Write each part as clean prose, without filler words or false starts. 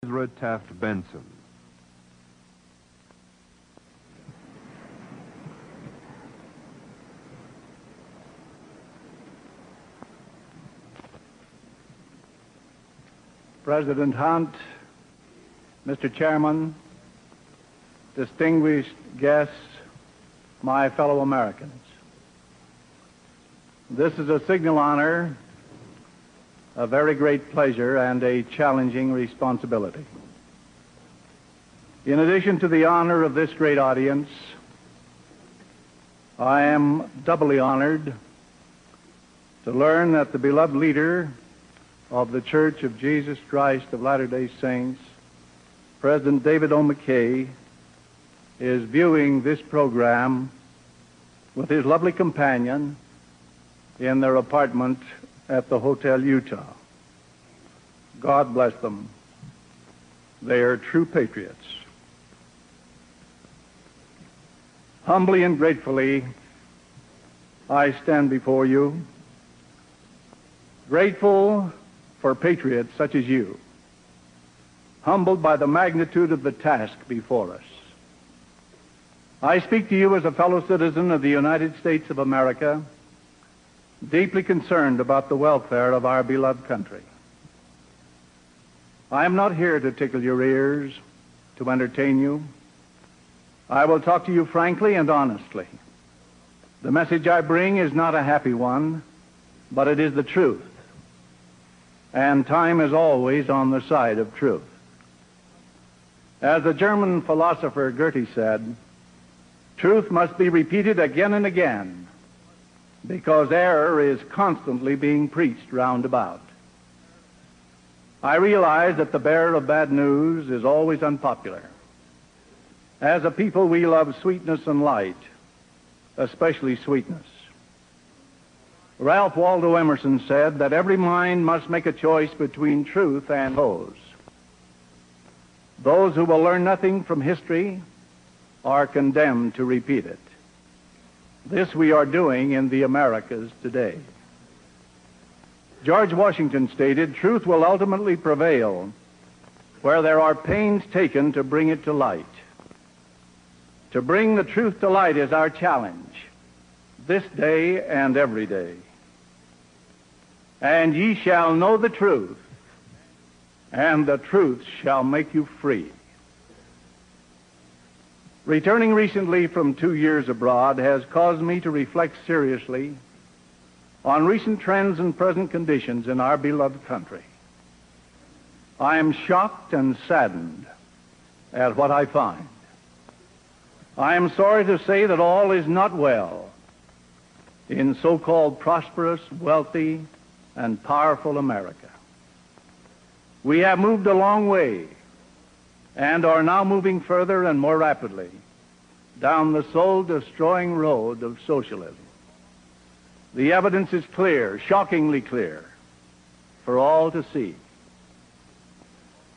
Ezra Taft Benson. President Hunt, Mr. Chairman, distinguished guests, my fellow Americans. This is a signal honor, a very great pleasure, and a challenging responsibility. In addition to the honor of this great audience, I am doubly honored to learn that the beloved leader of the Church of Jesus Christ of Latter-day Saints, President David O. McKay, is viewing this program with his lovely companion in their apartment at the Hotel Utah. God bless them. They are true patriots. Humbly and gratefully, I stand before you, grateful for patriots such as you, humbled by the magnitude of the task before us. I speak to you as a fellow citizen of the United States of America, deeply concerned about the welfare of our beloved country. I am not here to tickle your ears, to entertain you. I will talk to you frankly and honestly. The message I bring is not a happy one, but it is the truth. And time is always on the side of truth. As the German philosopher Goethe said, truth must be repeated again and again, because error is constantly being preached round about. I realize that the bearer of bad news is always unpopular. As a people, we love sweetness and light, especially sweetness. Ralph Waldo Emerson said that every mind must make a choice between truth and pose. Those who will learn nothing from history are condemned to repeat it. This we are doing in the Americas today. George Washington stated, "Truth will ultimately prevail where there are pains taken to bring it to light." To bring the truth to light is our challenge, this day and every day. "And ye shall know the truth, and the truth shall make you free." Returning recently from 2 years abroad has caused me to reflect seriously on recent trends and present conditions in our beloved country. I am shocked and saddened at what I find. I am sorry to say that all is not well in so-called prosperous, wealthy, and powerful America. We have moved a long way and are now moving further and more rapidly down the soul-destroying road of socialism. The evidence is clear, shockingly clear, for all to see.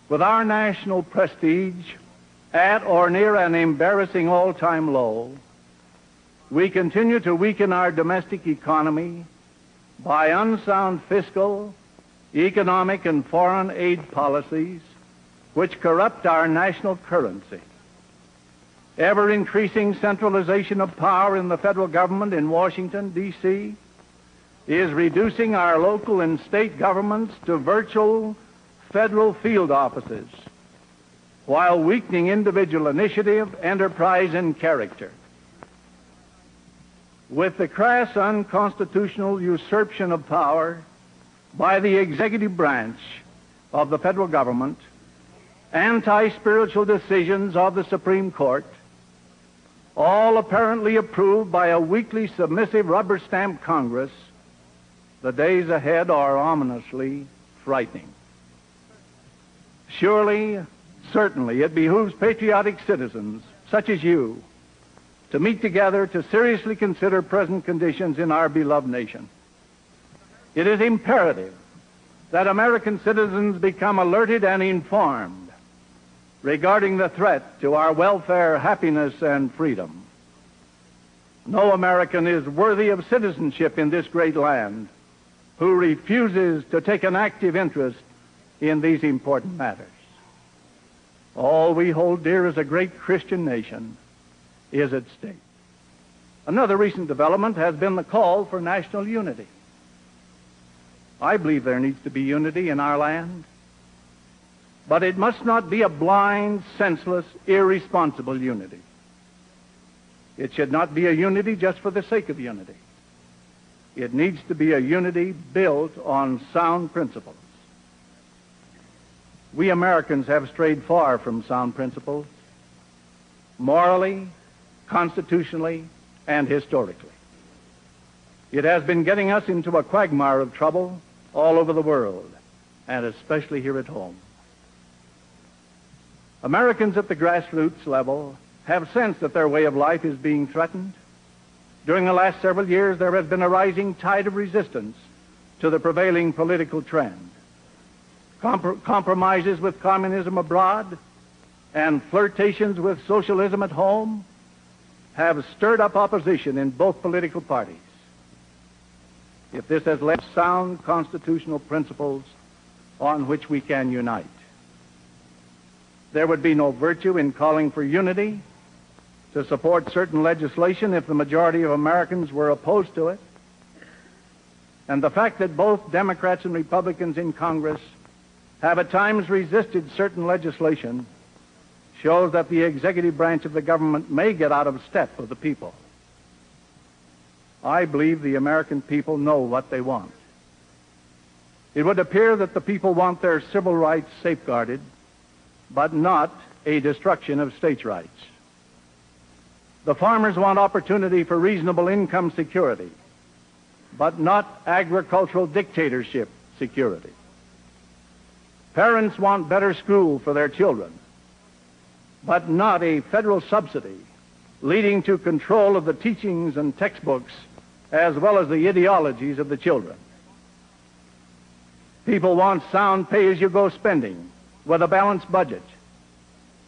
With our national prestige at or near an embarrassing all-time low, we continue to weaken our domestic economy by unsound fiscal, economic, and foreign aid policies which corrupt our national currency. Ever-increasing centralization of power in the federal government in Washington, D.C., is reducing our local and state governments to virtual federal field offices, while weakening individual initiative, enterprise, and character. With the crass, unconstitutional usurpation of power by the executive branch of the federal government, anti-spiritual decisions of the Supreme Court, all apparently approved by a weakly submissive rubber-stamped Congress, the days ahead are ominously frightening. Surely, certainly, it behooves patriotic citizens such as you to meet together to seriously consider present conditions in our beloved nation. It is imperative that American citizens become alerted and informed regarding the threat to our welfare, happiness, and freedom. No American is worthy of citizenship in this great land who refuses to take an active interest in these important matters. All we hold dear as a great Christian nation is at stake. Another recent development has been the call for national unity. I believe there needs to be unity in our land, but it must not be a blind, senseless, irresponsible unity. It should not be a unity just for the sake of unity. It needs to be a unity built on sound principles. We Americans have strayed far from sound principles, morally, constitutionally, and historically. It has been getting us into a quagmire of trouble all over the world, and especially here at home. Americans at the grassroots level have sensed that their way of life is being threatened. During the last several years, there has been a rising tide of resistance to the prevailing political trend. Compromises with communism abroad and flirtations with socialism at home have stirred up opposition in both political parties. If this has led to sound constitutional principles on which we can unite, there would be no virtue in calling for unity to support certain legislation if the majority of Americans were opposed to it. And the fact that both Democrats and Republicans in Congress have at times resisted certain legislation shows that the executive branch of the government may get out of step with the people. I believe the American people know what they want. It would appear that the people want their civil rights safeguarded, but not a destruction of states' rights. The farmers want opportunity for reasonable income security, but not agricultural dictatorship security. Parents want better school for their children, but not a federal subsidy leading to control of the teachings and textbooks as well as the ideologies of the children. People want sound pay-as-you-go spending with a balanced budget,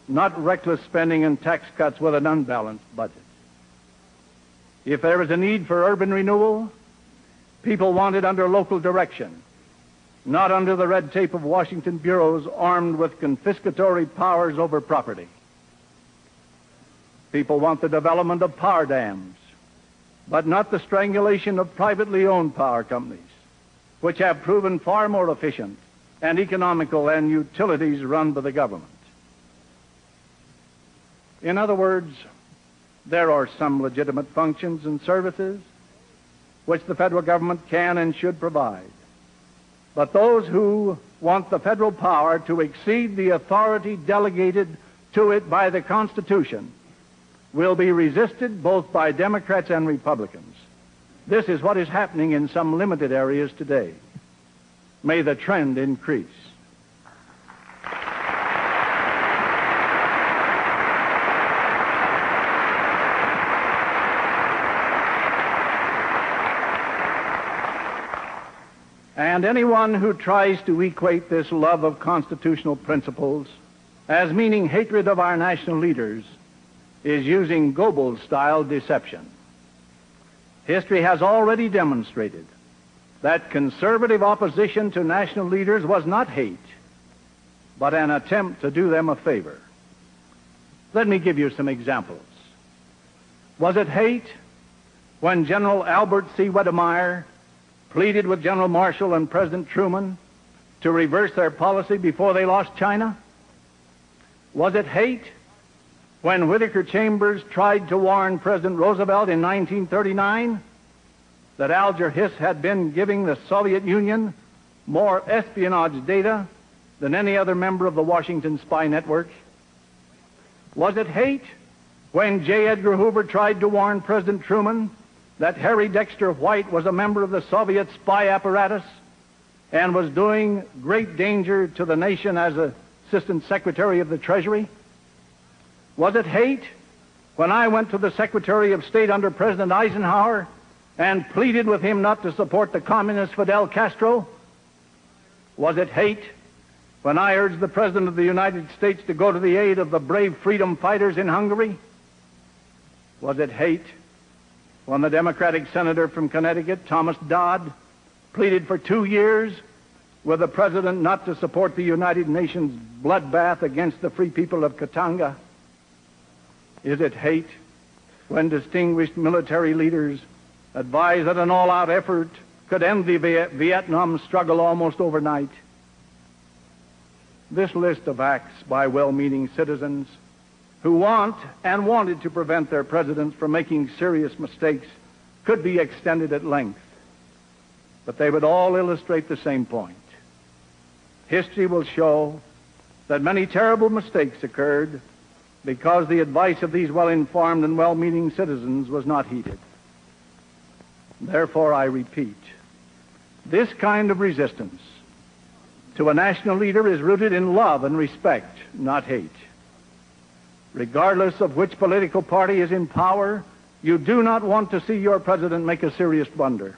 not reckless spending and tax cuts with an unbalanced budget. If there is a need for urban renewal, people want it under local direction, not under the red tape of Washington bureaus armed with confiscatory powers over property. People want the development of power dams, but not the strangulation of privately owned power companies, which have proven far more efficient and economical than utilities run by the government. In other words, there are some legitimate functions and services which the federal government can and should provide. But those who want the federal power to exceed the authority delegated to it by the Constitution will be resisted both by Democrats and Republicans. This is what is happening in some limited areas today. May the trend increase. And anyone who tries to equate this love of constitutional principles as meaning hatred of our national leaders is using Goebbels-style deception. History has already demonstrated that conservative opposition to national leaders was not hate, but an attempt to do them a favor. Let me give you some examples. Was it hate when General Albert C. Wedemeyer pleaded with General Marshall and President Truman to reverse their policy before they lost China? Was it hate when Whittaker Chambers tried to warn President Roosevelt in 1939 that Alger Hiss had been giving the Soviet Union more espionage data than any other member of the Washington spy network? Was it hate when J. Edgar Hoover tried to warn President Truman that Harry Dexter White was a member of the Soviet spy apparatus and was doing great danger to the nation as Assistant Secretary of the Treasury? Was it hate when I went to the Secretary of State under President Eisenhower and pleaded with him not to support the communist Fidel Castro? Was it hate when I urged the President of the United States to go to the aid of the brave freedom fighters in Hungary? Was it hate when the Democratic senator from Connecticut, Thomas Dodd, pleaded for 2 years with the President not to support the United Nations bloodbath against the free people of Katanga? Is it hate when distinguished military leaders advise that an all-out effort could end the Vietnam struggle almost overnight? This list of acts by well-meaning citizens who want and wanted to prevent their presidents from making serious mistakes could be extended at length, but they would all illustrate the same point. History will show that many terrible mistakes occurred because the advice of these well-informed and well-meaning citizens was not heeded. Therefore, I repeat, this kind of resistance to a national leader is rooted in love and respect, not hate. Regardless of which political party is in power, you do not want to see your president make a serious blunder.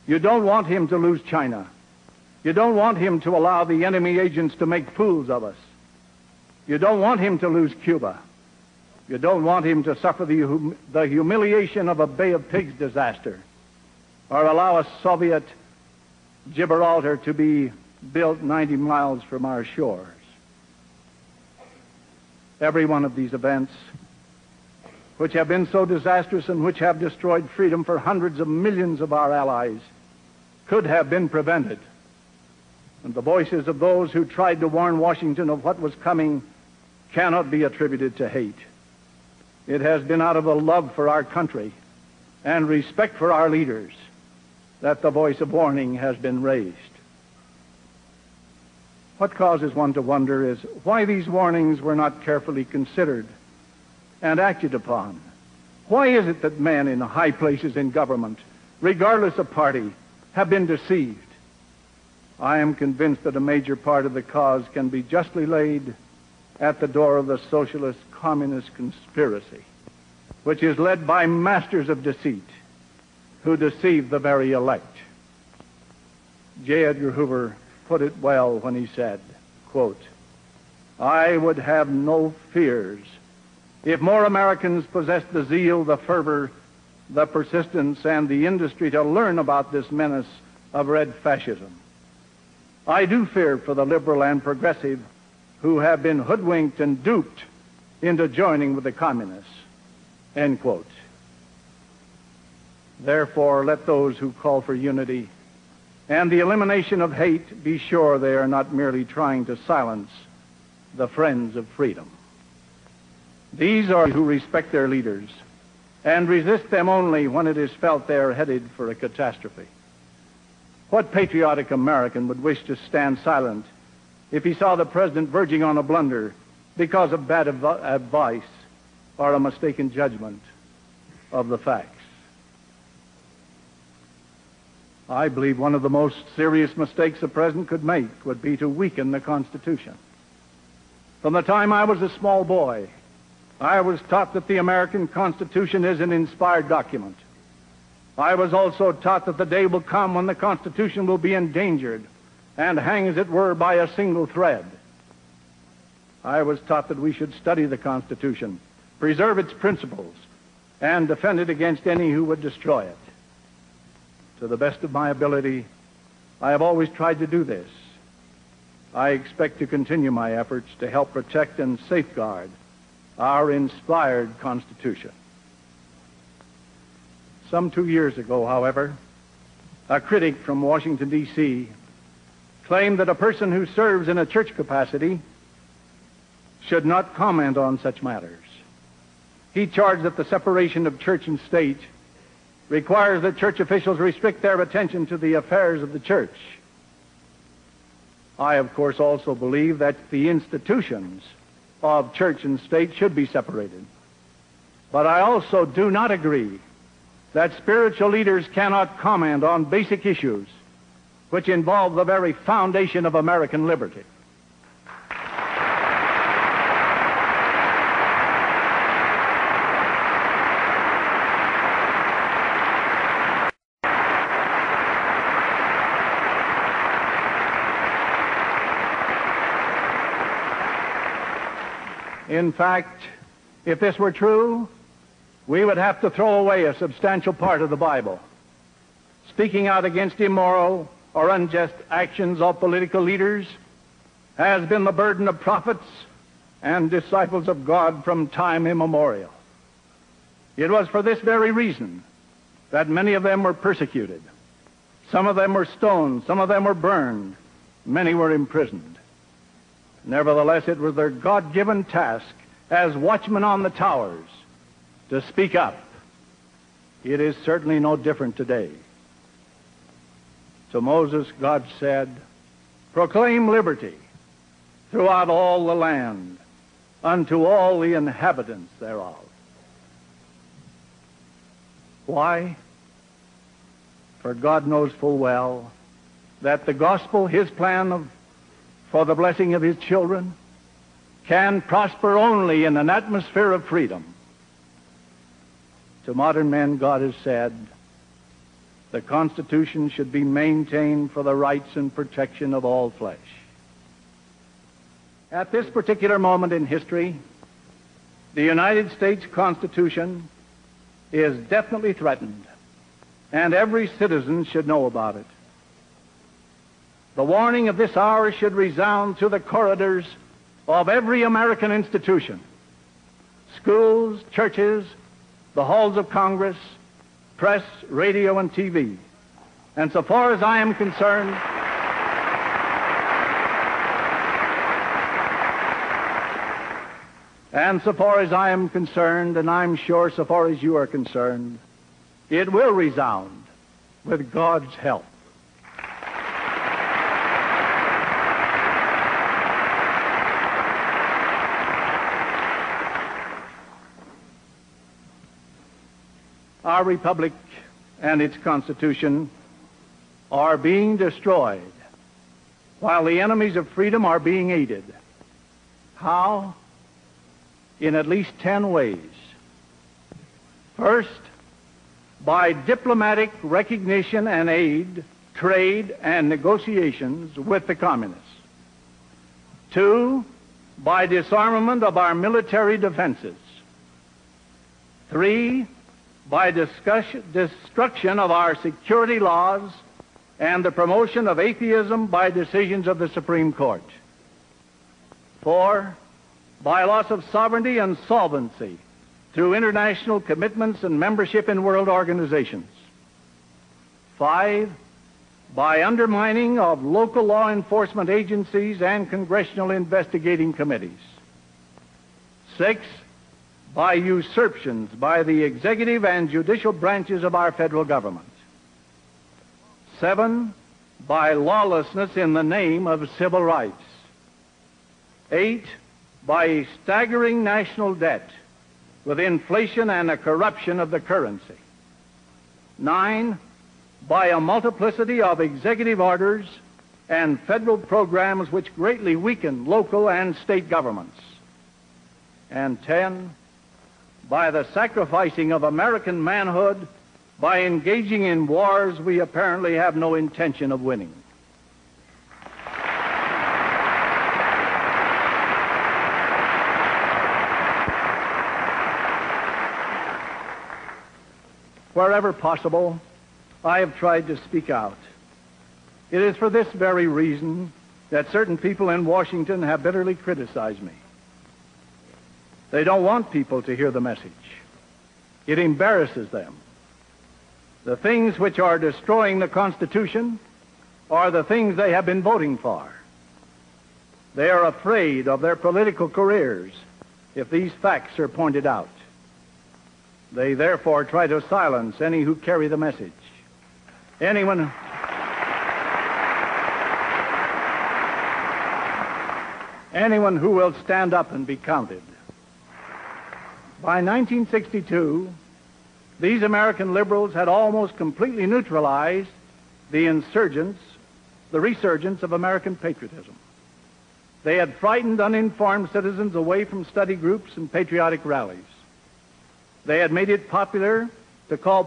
You don't want him to lose China. You don't want him to allow the enemy agents to make fools of us. You don't want him to lose Cuba. You don't want him to suffer the humiliation of a Bay of Pigs disaster, or allow a Soviet Gibraltar to be built 90 miles from our shores. Every one of these events, which have been so disastrous and which have destroyed freedom for hundreds of millions of our allies, could have been prevented. And the voices of those who tried to warn Washington of what was coming cannot be attributed to hate. It has been out of a love for our country and respect for our leaders that the voice of warning has been raised. What causes one to wonder is why these warnings were not carefully considered and acted upon. Why is it that men in high places in government, regardless of party, have been deceived? I am convinced that a major part of the cause can be justly laid at the door of the socialist-communist conspiracy, which is led by masters of deceit who deceive the very elect. J. Edgar Hoover put it well when he said, quote, "I would have no fears if more Americans possessed the zeal, the fervor, the persistence, and the industry to learn about this menace of red fascism. I do fear for the liberal and progressive who have been hoodwinked and duped into joining with the communists." End quote. Therefore, let those who call for unity and the elimination of hate be sure they are not merely trying to silence the friends of freedom. These are who respect their leaders and resist them only when it is felt they are headed for a catastrophe. What patriotic American would wish to stand silent if he saw the president verging on a blunder because of bad advice or a mistaken judgment of the facts? I believe one of the most serious mistakes a president could make would be to weaken the Constitution. From the time I was a small boy, I was taught that the American Constitution is an inspired document. I was also taught that the day will come when the Constitution will be endangered and hang, as it were, by a single thread. I was taught that we should study the Constitution, preserve its principles, and defend it against any who would destroy it. To the best of my ability, I have always tried to do this. I expect to continue my efforts to help protect and safeguard our inspired Constitution. Some 2 years ago, however, a critic from Washington, D.C., claimed that a person who serves in a church capacity should not comment on such matters. He charged that the separation of church and state requires that church officials restrict their attention to the affairs of the church. I, of course, also believe that the institutions of church and state should be separated. But I also do not agree that spiritual leaders cannot comment on basic issues which involve the very foundation of American liberty. In fact, if this were true, we would have to throw away a substantial part of the Bible. Speaking out against immoral or unjust actions of political leaders has been the burden of prophets and disciples of God from time immemorial. It was for this very reason that many of them were persecuted. Some of them were stoned, some of them were burned, many were imprisoned. Nevertheless, it was their God-given task as watchmen on the towers to speak up. It is certainly no different today. To Moses, God said, "Proclaim liberty throughout all the land, unto all the inhabitants thereof." Why? For God knows full well that the gospel, his plan for the blessing of his children, can prosper only in an atmosphere of freedom. To modern men, God has said, the Constitution should be maintained for the rights and protection of all flesh. At this particular moment in history, the United States Constitution is definitely threatened, and every citizen should know about it. The warning of this hour should resound through the corridors of every American institution, schools, churches, the halls of Congress, press, radio, and TV. And so far as I am concerned, and I'm sure so far as you are concerned, it will resound with God's help. Our republic and its Constitution are being destroyed while the enemies of freedom are being aided. How? In at least 10 ways. First, by diplomatic recognition and aid, trade, and negotiations with the communists. 2, by disarmament of our military defenses. 3, by destruction of our security laws and the promotion of atheism by decisions of the Supreme Court. 4, by loss of sovereignty and solvency through international commitments and membership in world organizations. 5, by undermining of local law enforcement agencies and congressional investigating committees. 6, by usurpations by the executive and judicial branches of our federal government. 7, by lawlessness in the name of civil rights. 8, by a staggering national debt with inflation and a corruption of the currency. 9, by a multiplicity of executive orders and federal programs which greatly weaken local and state governments. And 10, by the sacrificing of American manhood by engaging in wars we apparently have no intention of winning. Wherever possible, I have tried to speak out. It is for this very reason that certain people in Washington have bitterly criticized me. They don't want people to hear the message. It embarrasses them. The things which are destroying the Constitution are the things they have been voting for. They are afraid of their political careers if these facts are pointed out. They therefore try to silence any who carry the message. Anyone who will stand up and be counted. By 1962, these American liberals had almost completely neutralized the resurgence of American patriotism. They had frightened uninformed citizens away from study groups and patriotic rallies. They had made it popular to call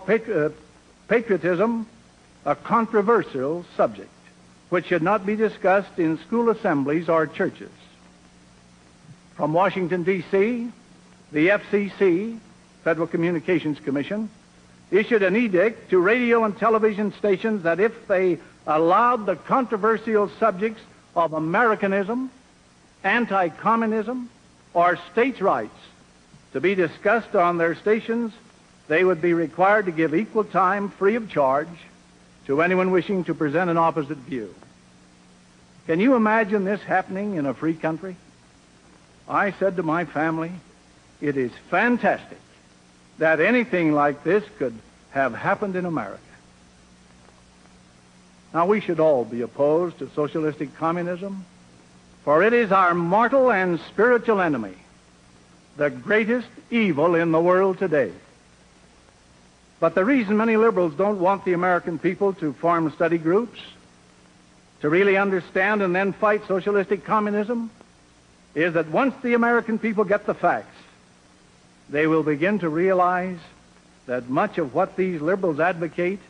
patriotism a controversial subject, which should not be discussed in school assemblies or churches. From Washington, D.C., the FCC, Federal Communications Commission, issued an edict to radio and television stations that if they allowed the controversial subjects of Americanism, anti-communism, or states' rights to be discussed on their stations, they would be required to give equal time free of charge to anyone wishing to present an opposite view. Can you imagine this happening in a free country? I said to my family, it is fantastic that anything like this could have happened in America. Now, we should all be opposed to socialistic communism, for it is our mortal and spiritual enemy, the greatest evil in the world today. But the reason many liberals don't want the American people to form study groups, to really understand and then fight socialistic communism, is that once the American people get the facts, they will begin to realize that much of what these liberals advocate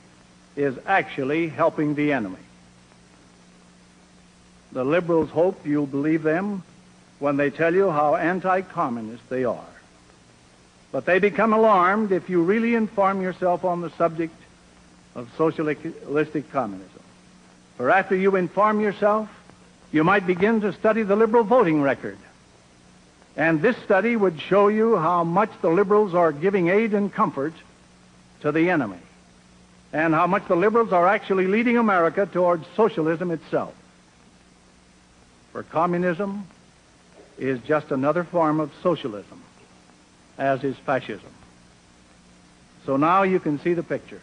is actually helping the enemy. The liberals hope you'll believe them when they tell you how anti-communist they are. But they become alarmed if you really inform yourself on the subject of socialistic communism. For after you inform yourself, you might begin to study the liberal voting record. And this study would show you how much the liberals are giving aid and comfort to the enemy, and how much the liberals are actually leading America towards socialism itself. For communism is just another form of socialism, as is fascism. So now you can see the picture.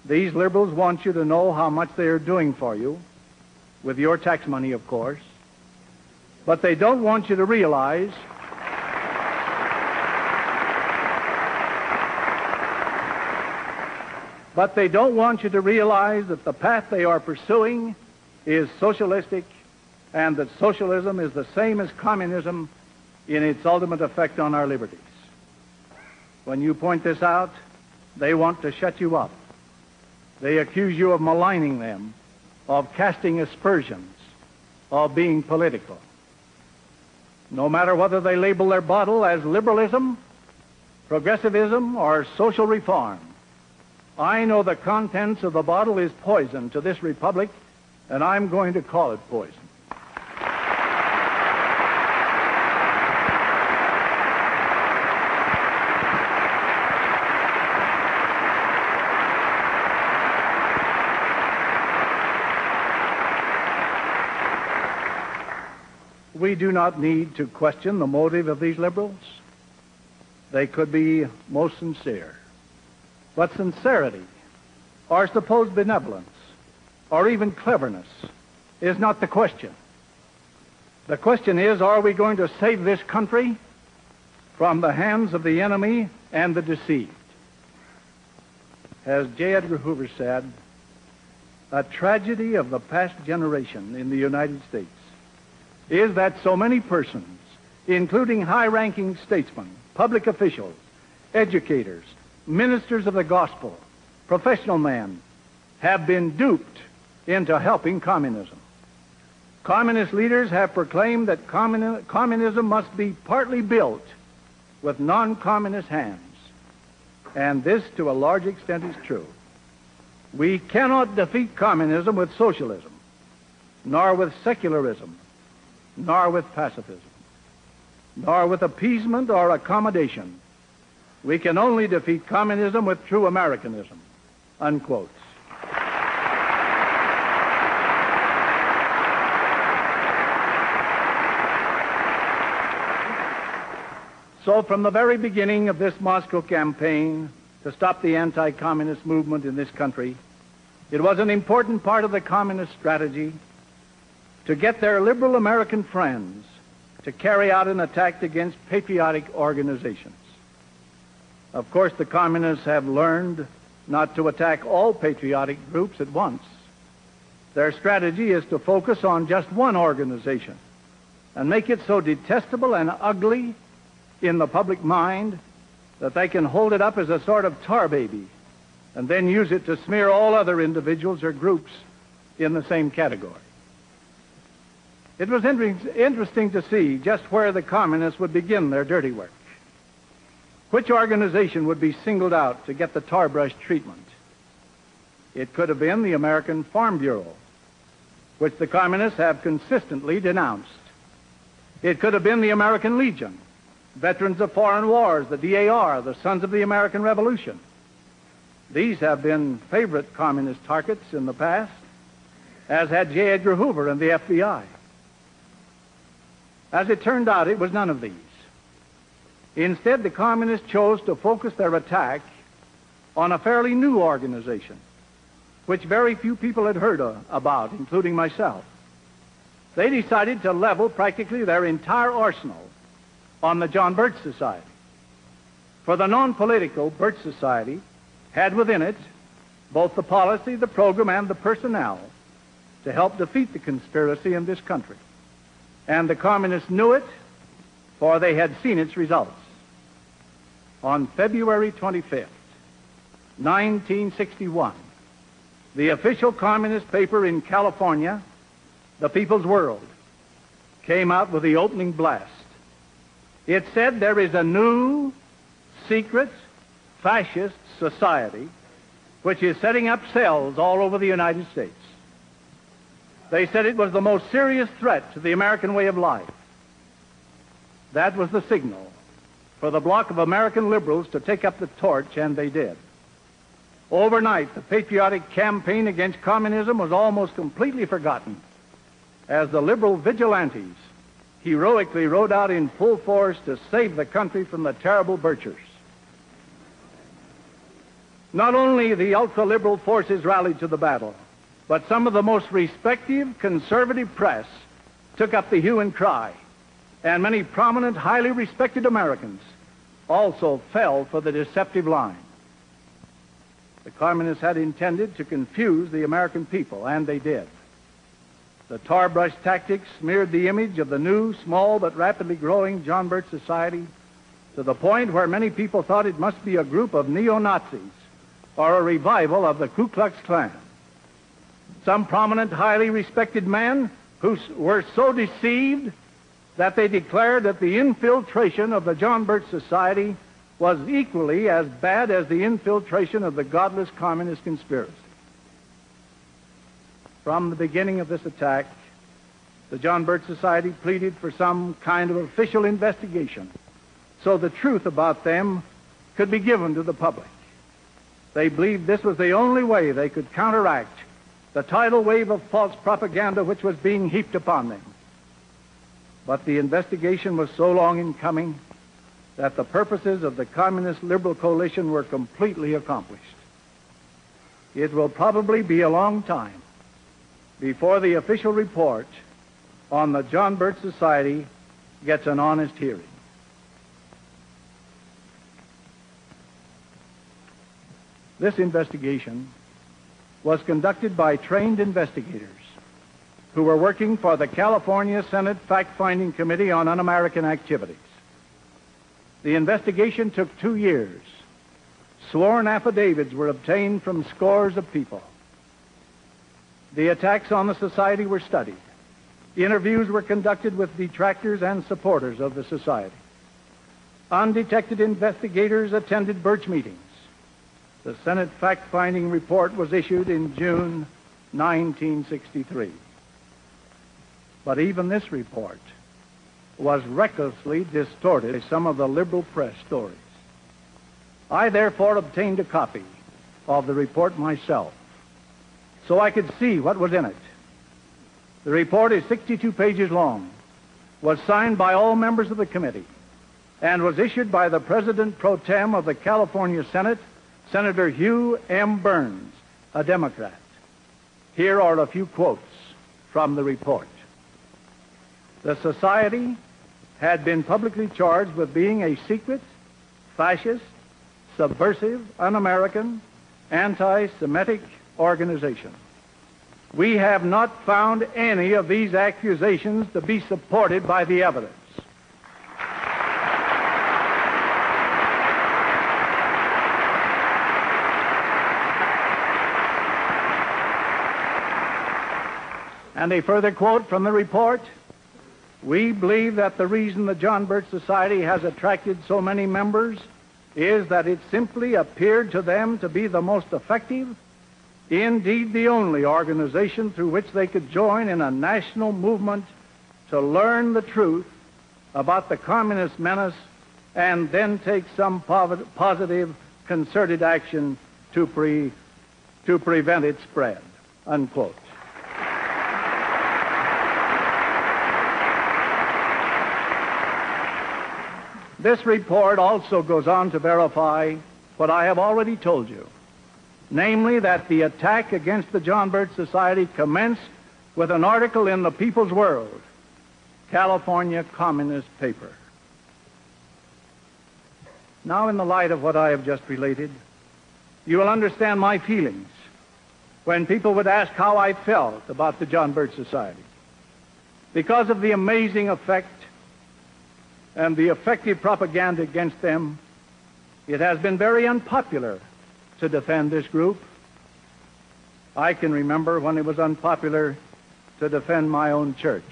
These liberals want you to know how much they are doing for you, with your tax money, of course, but they don't want you to realize that the path they are pursuing is socialistic, and that socialism is the same as communism in its ultimate effect on our liberties. When you point this out, they want to shut you up. They accuse you of maligning them, of casting aspersions, of being political. No matter whether they label their bottle as liberalism, progressivism, or social reform, I know the contents of the bottle is poison to this republic, and I'm going to call it poison. We do not need to question the motive of these liberals. They could be most sincere. But sincerity, or supposed benevolence, or even cleverness is not the question. The question is, are we going to save this country from the hands of the enemy and the deceived? As J. Edgar Hoover said, a tragedy of the past generation in the United States is that so many persons, including high-ranking statesmen, public officials, educators, ministers of the gospel, professional men, have been duped into helping communism. Communist leaders have proclaimed that communism must be partly built with non-communist hands, and this to a large extent is true. We cannot defeat communism with socialism, nor with secularism, nor with pacifism, nor with appeasement or accommodation. We can only defeat communism with true Americanism, unquote. So from the very beginning of this Moscow campaign to stop the anti-communist movement in this country, it was an important part of the communist strategy to get their liberal American friends to carry out an attack against patriotic organizations. Of course, the communists have learned not to attack all patriotic groups at once. Their strategy is to focus on just one organization and make it so detestable and ugly in the public mind that they can hold it up as a sort of tar baby and then use it to smear all other individuals or groups in the same category. It was interesting to see just where the communists would begin their dirty work. Which organization would be singled out to get the tar brush treatment? It could have been the American Farm Bureau, which the communists have consistently denounced. It could have been the American Legion, Veterans of Foreign Wars, the DAR, the Sons of the American Revolution. These have been favorite communist targets in the past, as had J. Edgar Hoover and the FBI. As it turned out, it was none of these. Instead, the communists chose to focus their attack on a fairly new organization, which very few people had heard about, including myself. They decided to level practically their entire arsenal on the John Birch Society. For the non-political Birch Society had within it both the policy, the program, and the personnel to help defeat the conspiracy in this country. And the communists knew it, for they had seen its results. On February 25th, 1961, the official communist paper in California, The People's World, came out with the opening blast. It said there is a new, secret, fascist society which is setting up cells all over the United States. They said it was the most serious threat to the American way of life. That was the signal for the bloc of American liberals to take up the torch, and they did. Overnight, the patriotic campaign against communism was almost completely forgotten as the liberal vigilantes heroically rode out in full force to save the country from the terrible Birchers. Not only the ultra-liberal forces rallied to the battle, but some of the most respected conservative press took up the hue and cry, and many prominent, highly respected Americans also fell for the deceptive line. The communists had intended to confuse the American people, and they did. The tar brush tactics smeared the image of the new, small, but rapidly growing John Birch Society to the point where many people thought it must be a group of neo-Nazis or a revival of the Ku Klux Klan. Some prominent, highly respected men who were so deceived that they declared that the infiltration of the John Birch Society was equally as bad as the infiltration of the godless communist conspiracy. From the beginning of this attack, the John Birch Society pleaded for some kind of official investigation so the truth about them could be given to the public. They believed this was the only way they could counteract the tidal wave of false propaganda which was being heaped upon them. But the investigation was so long in coming that the purposes of the Communist Liberal Coalition were completely accomplished. It will probably be a long time before the official report on the John Birch Society gets an honest hearing. This investigation was conducted by trained investigators who were working for the California Senate Fact-Finding Committee on Un-American Activities. The investigation took 2 years. Sworn affidavits were obtained from scores of people. The attacks on the society were studied. Interviews were conducted with detractors and supporters of the society. Undetected investigators attended Birch meetings. The Senate fact-finding report was issued in June 1963. But even this report was recklessly distorted by some of the liberal press stories. I therefore obtained a copy of the report myself so I could see what was in it. The report is 62 pages long, was signed by all members of the committee, and was issued by the President pro tem of the California Senate, Senator Hugh M. Burns, a Democrat. Here are a few quotes from the report. The society had been publicly charged with being a secret, fascist, subversive, un-American, anti-Semitic organization. We have not found any of these accusations to be supported by the evidence. And a further quote from the report: we believe that the reason the John Birch Society has attracted so many members is that it simply appeared to them to be the most effective indeed the only organization through which they could join in a national movement to learn the truth about the communist menace and then take some positive, concerted action to prevent its spread, unquote. This report also goes on to verify what I have already told you, namely that the attack against the John Birch Society commenced with an article in the People's World, California communist paper. Now, in the light of what I have just related, you will understand my feelings when people would ask how I felt about the John Birch Society. Because of the amazing effect and the effective propaganda against them, it has been very unpopular to defend this group. I can remember when it was unpopular to defend my own church.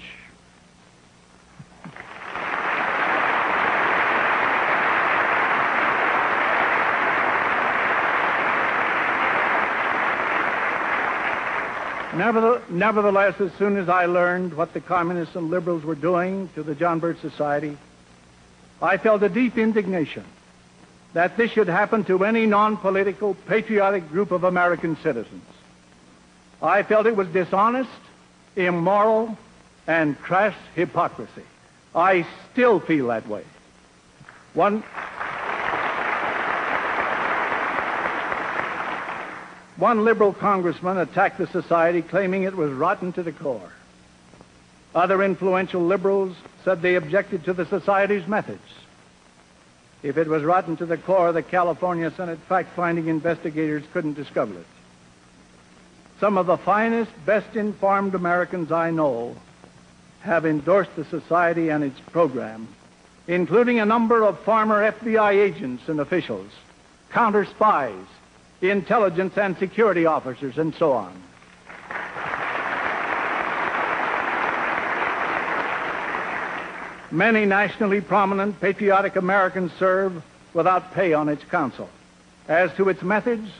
Nevertheless, as soon as I learned what the communists and liberals were doing to the John Birch Society, I felt a deep indignation that this should happen to any non-political, patriotic group of American citizens. I felt it was dishonest, immoral, and crass hypocrisy. I still feel that way. One liberal congressman attacked the society, claiming it was rotten to the core. Other influential liberals said they objected to the society's methods. If it was rotten to the core, the California Senate fact-finding investigators couldn't discover it. Some of the finest, best-informed Americans I know have endorsed the society and its program, including a number of former FBI agents and officials, counter spies, intelligence and security officers, and so on. Many nationally prominent patriotic Americans serve without pay on its council. As to its methods,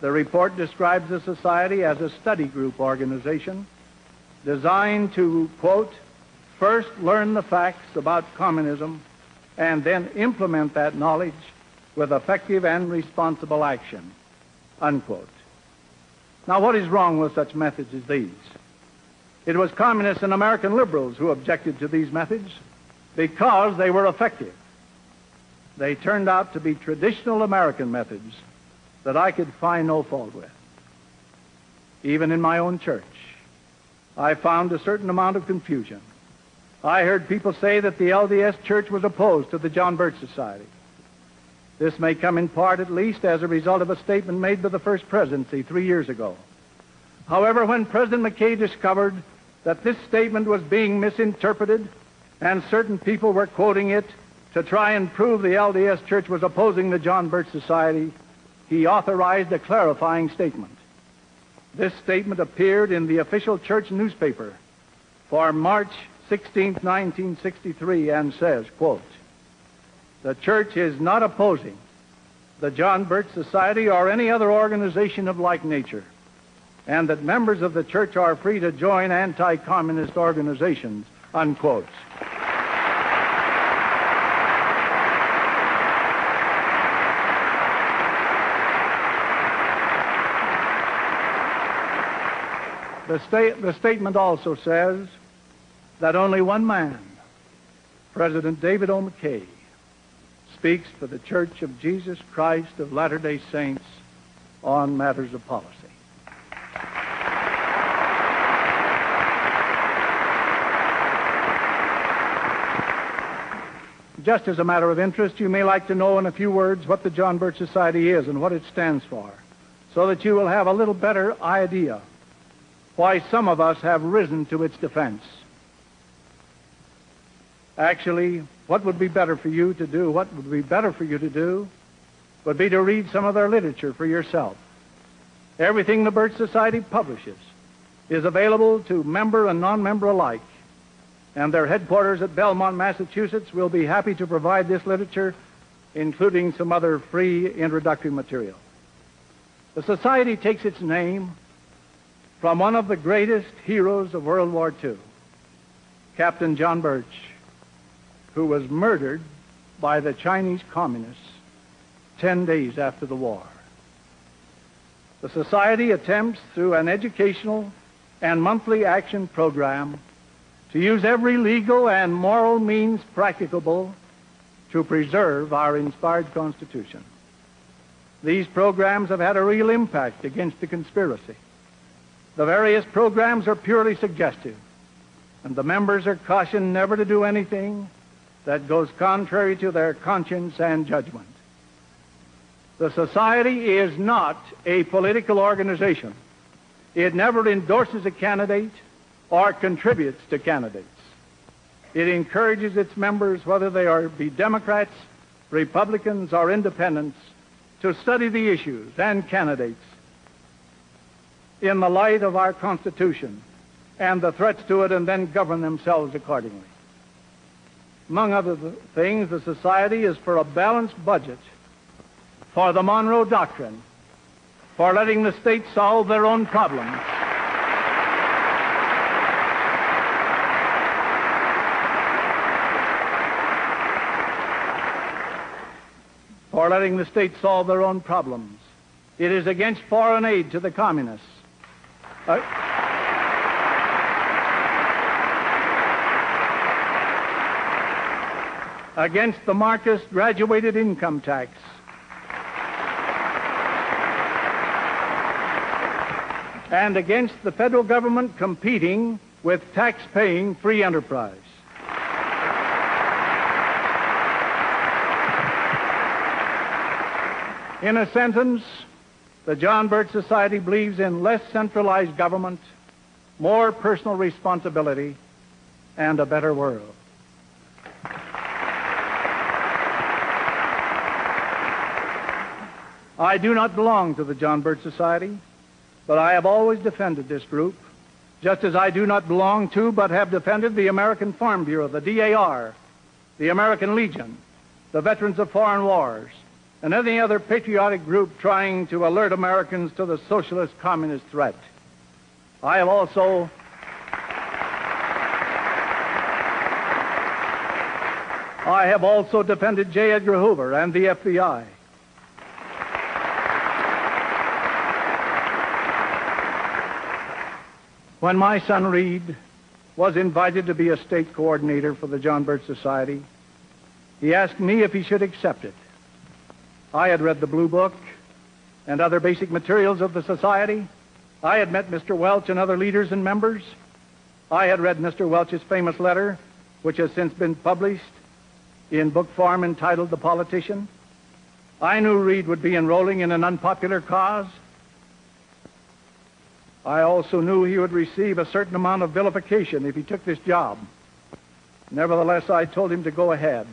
the report describes the society as a study group organization designed to, quote, first learn the facts about communism and then implement that knowledge with effective and responsible action, unquote. Now, what is wrong with such methods as these? It was communists and American liberals who objected to these methods because they were effective. They turned out to be traditional American methods that I could find no fault with. Even in my own church, I found a certain amount of confusion. I heard people say that the LDS Church was opposed to the John Birch Society. This may come in part, at least, as a result of a statement made by the First Presidency 3 years ago. However, when President McKay discovered that this statement was being misinterpreted and certain people were quoting it to try and prove the LDS Church was opposing the John Birch Society, he authorized a clarifying statement. This statement appeared in the official church newspaper for March 16, 1963, and says, quote, the church is not opposing the John Birch Society or any other organization of like nature, and that members of the church are free to join anti-communist organizations, unquote. The statement also says that only one man, President David O. McKay, speaks for the Church of Jesus Christ of Latter-day Saints on matters of policy. Just as a matter of interest, you may like to know in a few words what the John Birch Society is and what it stands for, so that you will have a little better idea why some of us have risen to its defense. Actually, what would be better for you to do would be to read some of their literature for yourself. Everything the Birch Society publishes is available to member and non-member alike, and their headquarters at Belmont, Massachusetts, will be happy to provide this literature, including some other free introductory material. The Society takes its name from one of the greatest heroes of World War II, Captain John Birch, who was murdered by the Chinese communists 10 days after the war. The Society attempts, through an educational and monthly action program, to use every legal and moral means practicable to preserve our inspired Constitution. These programs have had a real impact against the conspiracy. The various programs are purely suggestive, and the members are cautioned never to do anything that goes contrary to their conscience and judgment. The Society is not a political organization. It never endorses a candidate or contributes to candidates. It encourages its members, whether they be Democrats, Republicans, or Independents, to study the issues and candidates in the light of our Constitution and the threats to it, and then govern themselves accordingly. Among other things, the Society is for a balanced budget, for the Monroe Doctrine, for letting the states solve their own problems, for letting the states solve their own problems. It is against foreign aid to the communists. Against the Marxist graduated income tax. And against the federal government competing with tax-paying free enterprise. In a sentence, the John Birch Society believes in less centralized government, more personal responsibility, and a better world. I do not belong to the John Birch Society, but I have always defended this group, just as I do not belong to but have defended the American Farm Bureau, the DAR, the American Legion, the Veterans of Foreign Wars, and any other patriotic group trying to alert Americans to the socialist communist threat. I have also defended J. Edgar Hoover and the FBI. When my son Reed was invited to be a state coordinator for the John Birch Society, he asked me if he should accept it. I had read the Blue Book and other basic materials of the Society. I had met Mr. Welch and other leaders and members. I had read Mr. Welch's famous letter, which has since been published in book form entitled The Politician. I knew Reed would be enrolling in an unpopular cause. I also knew he would receive a certain amount of vilification if he took this job. Nevertheless, I told him to go ahead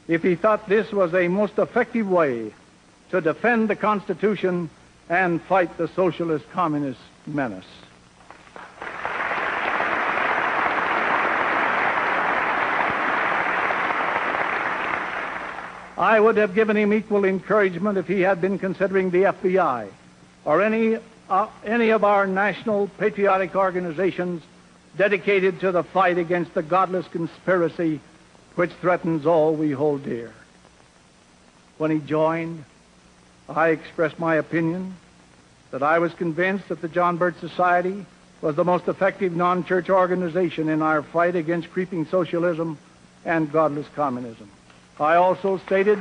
if he thought this was a most effective way to defend the Constitution and fight the socialist communist menace. I would have given him equal encouragement if he had been considering the FBI or any of our national patriotic organizations dedicated to the fight against the godless conspiracy which threatens all we hold dear. When he joined, I expressed my opinion that I was convinced that the John Birch Society was the most effective non-church organization in our fight against creeping socialism and godless communism. I also stated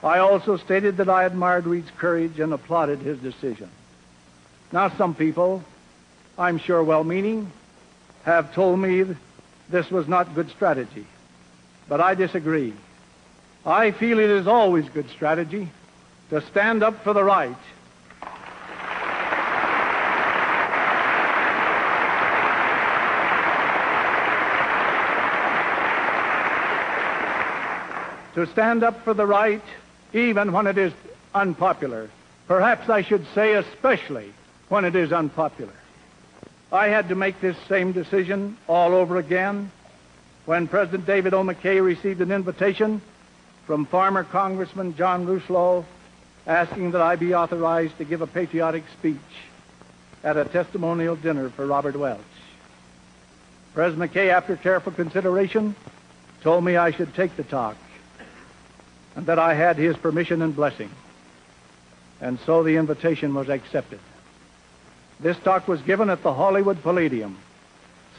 that I admired Reed's courage and applauded his decision. Now, some people, I'm sure well-meaning, have told me this was not good strategy, but I disagree. I feel it is always good strategy to stand up for the right. To stand up for the right, even when it is unpopular. Perhaps I should say especially when it is unpopular. I had to make this same decision all over again when President David O. McKay received an invitation from former Congressman John Rousseau asking that I be authorized to give a patriotic speech at a testimonial dinner for Robert Welch. President McKay, after careful consideration, told me I should take the talk and that I had his permission and blessing. And so the invitation was accepted. This talk was given at the Hollywood Palladium,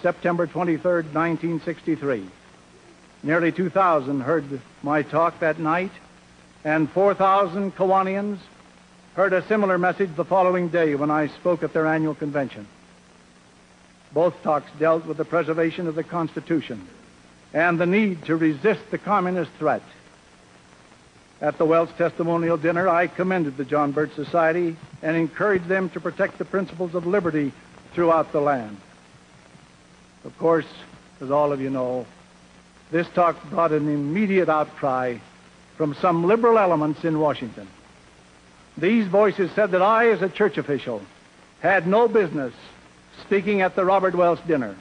September 23rd, 1963. Nearly 2,000 heard my talk that night, and 4,000 Kiwanians heard a similar message the following day when I spoke at their annual convention. Both talks dealt with the preservation of the Constitution and the need to resist the communist threat. At the Welch testimonial dinner, I commended the John Birch Society and encouraged them to protect the principles of liberty throughout the land. Of course, as all of you know, this talk brought an immediate outcry from some liberal elements in Washington. These voices said that I, as a church official, had no business speaking at the Robert Welch dinner.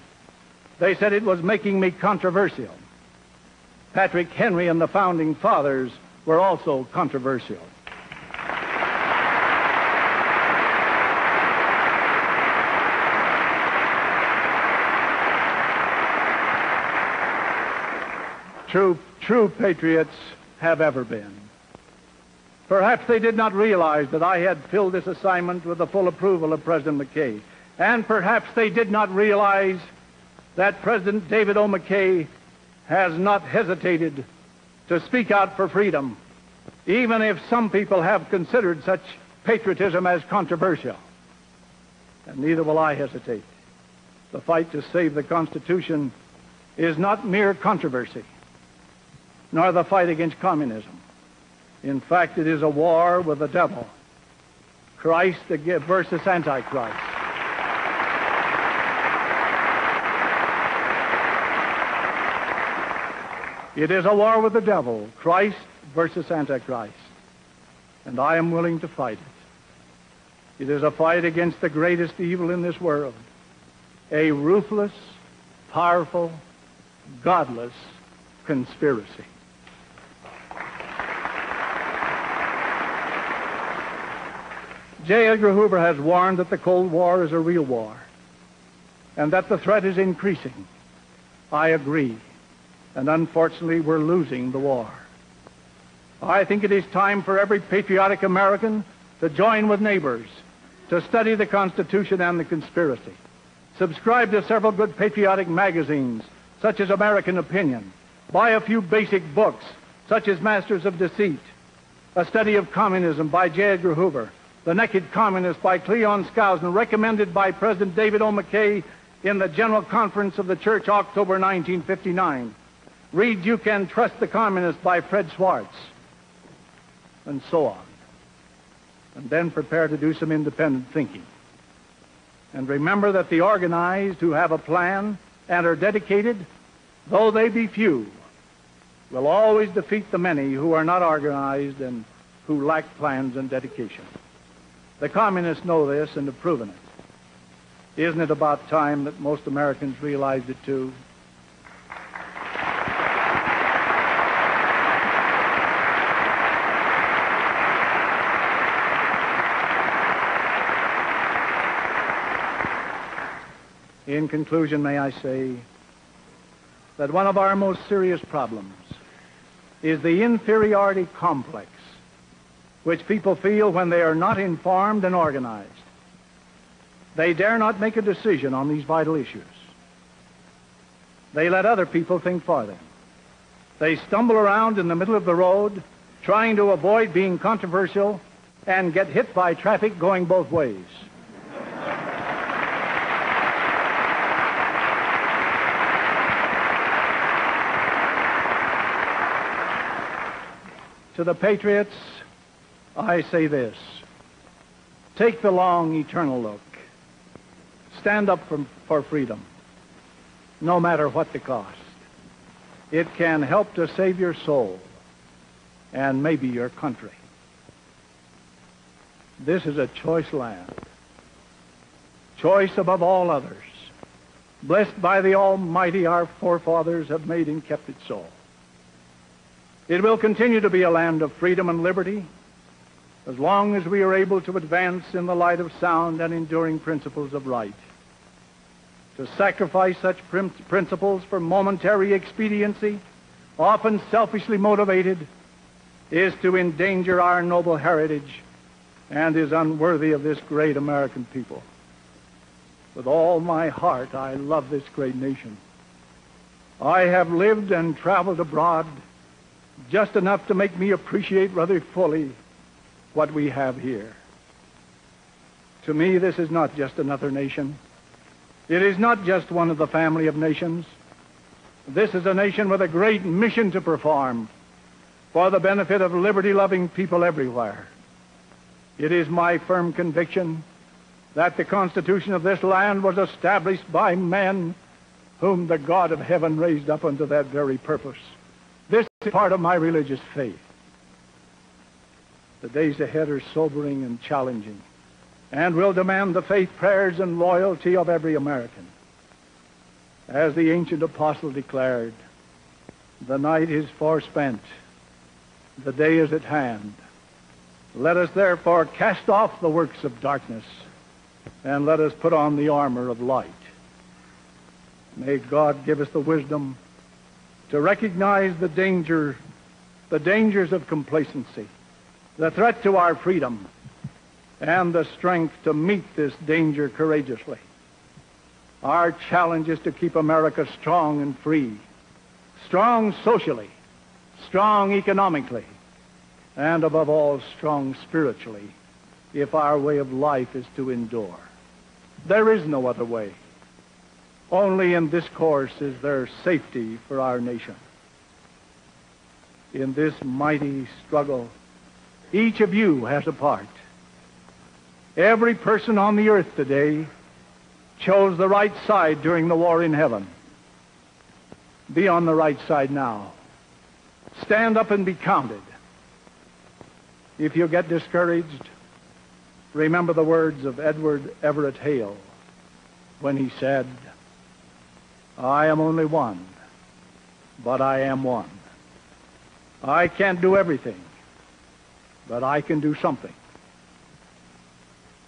They said it was making me controversial. Patrick Henry and the Founding Fathers were also controversial. True patriots have ever been. Perhaps they did not realize that I had filled this assignment with the full approval of President McKay. And perhaps they did not realize that President David O. McKay has not hesitated to speak out for freedom, even if some people have considered such patriotism as controversial. And neither will I hesitate. The fight to save the Constitution is not mere controversy, nor the fight against communism. In fact, it is a war with the devil, Christ versus Antichrist. It is a war with the devil, Christ versus Antichrist. And I am willing to fight it. It is a fight against the greatest evil in this world, a ruthless, powerful, godless conspiracy. J. Edgar Hoover has warned that the Cold War is a real war and that the threat is increasing. I agree. And unfortunately, we're losing the war. I think it is time for every patriotic American to join with neighbors to study the Constitution and the conspiracy. Subscribe to several good patriotic magazines, such as American Opinion. Buy a few basic books, such as Masters of Deceit, A Study of Communism by J. Edgar Hoover, The Naked Communist by Cleon Skousen, recommended by President David O. McKay in the General Conference of the Church, October 1959. Read You Can Trust the Communist by Fred Schwartz, and so on. And then prepare to do some independent thinking. And remember that the organized who have a plan and are dedicated, though they be few, will always defeat the many who are not organized and who lack plans and dedication. The communists know this and have proven it. Isn't it about time that most Americans realized it too? In conclusion, may I say that one of our most serious problems is the inferiority complex which people feel when they are not informed and organized. They dare not make a decision on these vital issues. They let other people think for them. They stumble around in the middle of the road trying to avoid being controversial and get hit by traffic going both ways. To the patriots, I say this: take the long, eternal look. Stand up for freedom, no matter what the cost. It can help to save your soul and maybe your country. This is a choice land, choice above all others. Blessed by the Almighty, our forefathers have made and kept it so. It will continue to be a land of freedom and liberty, as long as we are able to advance in the light of sound and enduring principles of right. To sacrifice such principles for momentary expediency, often selfishly motivated, is to endanger our noble heritage and is unworthy of this great American people. With all my heart, I love this great nation. I have lived and traveled abroad just enough to make me appreciate rather fully what we have here. To me, this is not just another nation. It is not just one of the family of nations. This is a nation with a great mission to perform for the benefit of liberty-loving people everywhere. It is my firm conviction that the Constitution of this land was established by men whom the God of heaven raised up unto that very purpose. This is part of my religious faith. The days ahead are sobering and challenging, and will demand the faith, prayers, and loyalty of every American. As the ancient apostle declared, the night is forspent, the day is at hand. Let us therefore cast off the works of darkness, and let us put on the armor of light. May God give us the wisdom to recognize the dangers of complacency, the threat to our freedom, and the strength to meet this danger courageously. Our challenge is to keep America strong and free, strong socially, strong economically, and above all, strong spiritually, if our way of life is to endure. There is no other way. Only in this course is there safety for our nation. In this mighty struggle, each of you has a part. Every person on the earth today chose the right side during the war in heaven. Be on the right side now. Stand up and be counted. If you get discouraged, remember the words of Edward Everett Hale when he said, "I am only one, but I am one. I can't do everything, but I can do something.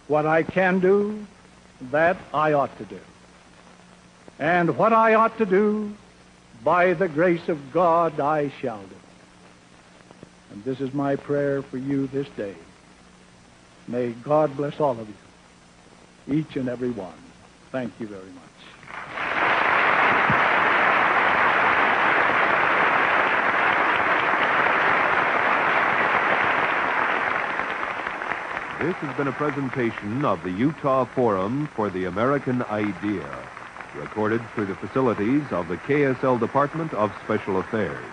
What I can do, that I ought to do. And what I ought to do, by the grace of God, I shall do." And this is my prayer for you this day. May God bless all of you, each and every one. Thank you very much. This has been a presentation of the Utah Forum for the American Idea, recorded through the facilities of the KSL Department of Special Affairs.